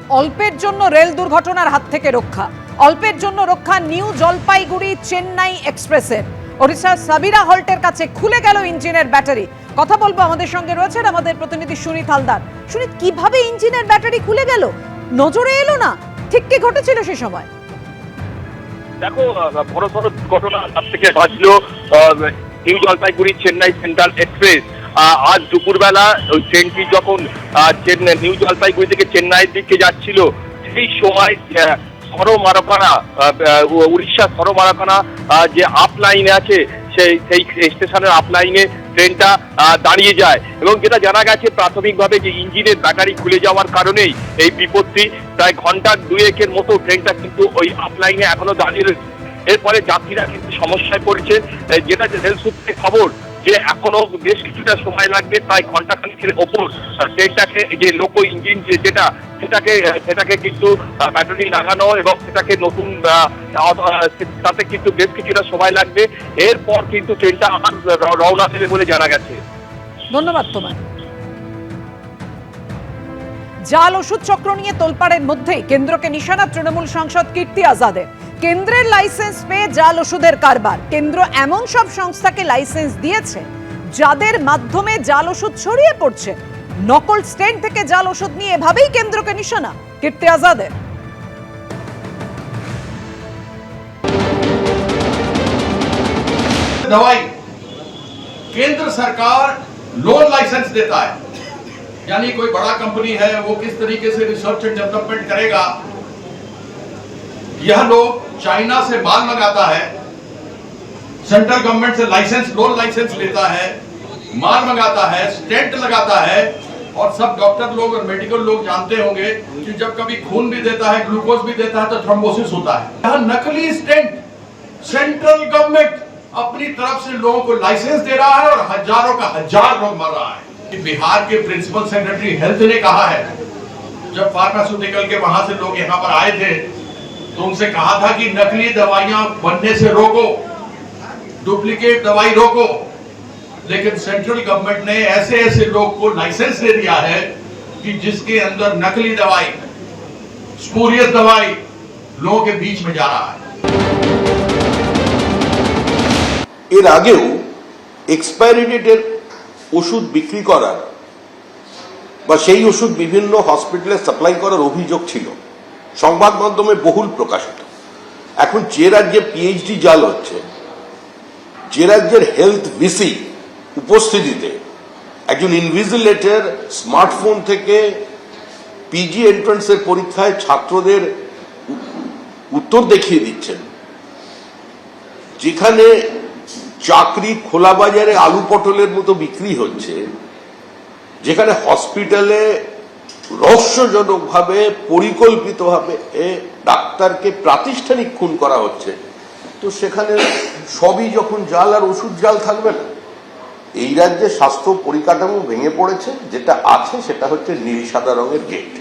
অল্পের জন্য রেল দুর্ঘটনার হাত থেকে রক্ষা, অল্পের জন্য রক্ষা নিউ জলপাইগুড়ি চেন্নাই এক্সপ্রেসের। ওড়িশার সাবিরা হল্টের কাছে খুলে গেল ইঞ্জিনের ব্যাটারি। কথা বলবো, আমাদের সঙ্গে রয়েছেন আমাদের প্রতিনিধি সুনীত হালদার। সুনীত, কিভাবে ইঞ্জিনের ব্যাটারি খুলে গেল, নজরে এলো না? ঠিক কি ঘটেছিল সে সময়? দেখো, বড়সড় ঘটনা হাত থেকে বাঁচলো new Jalpaiguri Chennai central express. আজ দুপুরবেলা ওই ট্রেনটি যখন নিউ জলপাইগুড়ি থেকে চেন্নাইয়ের দিকে যাচ্ছিল, সেই সময় সরমারাখানা, উড়িষ্যা সরমারাখানা যে আপ লাইনে আছে, সেই স্টেশনের আপ লাইনে ট্রেনটা দাঁড়িয়ে যায়। এবং যেটা জানা গেছে প্রাথমিকভাবে, যে ইঞ্জিনের ব্যাটারি খুলে যাওয়ার কারণেই এই বিপত্তি। প্রায় ঘন্টা দুয়েকের মতো ট্রেনটা কিন্তু ওই আপ লাইনে এখনো দাঁড়িয়ে রয়েছে। এরপরে যাত্রীরা কিন্তু সমস্যায় পড়েছে। যেটা রেল সূত্রে খবর, যে এখনো বেশ কিছুটা সময় লাগবে, প্রায় ঘন্টাখানেকের ওপর ট্রেনটাকে, যে লোকো ইঞ্জিন সেটাকে কিন্তু ব্যাটারি লাগানো এবং সেটাকে নতুন তাতে কিন্তু বেশ কিছুটা সময় লাগবে। এরপর কিন্তু ট্রেনটা আবার রওনা দেবে বলে জানা গেছে। ধন্যবাদ তোমায়। জাল ওষুধ চক্র নিয়ে তোলপাড়ের মধ্যেই কেন্দ্রকে নিশানা তৃণমূল সাংসদ কীর্তি আজাদের। কেন্দ্রের লাইসেন্স পেয়ে জাল ওষুধের কারবার। কেন্দ্র এমন সব সংস্থাকে লাইসেন্স দিয়েছে যাদের মাধ্যমে জাল ওষুধ ছড়িয়ে পড়ছে। নকল স্টেন্ট থেকে জাল ওষুধ নিয়ে এভাবেই কেন্দ্রকে নিশানা কীর্তি আজাদের। दवाई केंद्र सरकार लोन लाइसेंस देता है, यानी कोई बड़ा कंपनी है वो किस तरीके से रिसर्च एंड डेवलपमेंट करेगा। यह लोग चाइना से माल मंगाता है, सेंट्रल गवर्नमेंट से लाइसेंस, लोन लाइसेंस लेता है, माल मंगाता है, स्टेंट लगाता है। और सब डॉक्टर लोग और मेडिकल लोग जानते होंगे कि जब कभी खून भी देता है, ग्लूकोज भी देता है, तो थ्रोम्बोसिस होता है। यह नकली स्टेंट सेंट्रल गवर्नमेंट अपनी तरफ से लोगों को लाइसेंस दे रहा है और हजारों का हजार लोग मर रहा है। बिहार के प्रिंसिपल सेक्रेटरी हेल्थ ने कहा है, जब फार्मास्यूटिकल के वहां से लोग यहाँ पर आए थे तो उनसे कहा था कि नकली दवाइयां बनने से रोको, डुप्लीकेट दवाई रोको। लेकिन सेंट्रल गवर्नमेंट ने ऐसे ऐसे लोग को लाइसेंस दे दिया है कि जिसके अंदर नकली दवाई, स्पूरियस दवाई लोगों के बीच में जा रहा है। এর আগেও এক্সপায়ারি ডেটের ওষুধ বিক্রি করার বা সেই ওষুধ বিভিন্ন হসপিটালে সাপ্লাই করার অভিযোগ ছিল, সংবাদ মাধ্যমে বহুল প্রকাশিত। এখন যে রাজ্যে পিএইচডি জাল হচ্ছে, যে রাজ্যের হেলথ ভিসি উপস্থিতিতে একজন ইনভিজিলেটর স্মার্টফোন থেকে পিজি এন্ট্রান্সের পরীক্ষায় ছাত্রদের উত্তর দেখিয়ে দিচ্ছেন, যেখানে চাকরি খোলা বাজারে আলু পটলের মতো বিক্রি হচ্ছে, যেখানে হসপিটালে রহস্যজনকভাবে পরিকল্পিতভাবে ডাক্তারকে প্রাতিষ্ঠানিক খুন করা হচ্ছে, তো সেখানে সবই যখন জাল, আর ওষুধ জাল থাকবে না। এই রাজ্যে স্বাস্থ্য পরিকাঠামো ভেঙে পড়েছে, যেটা আছে সেটা হচ্ছে নীল সাদা রঙের গেট।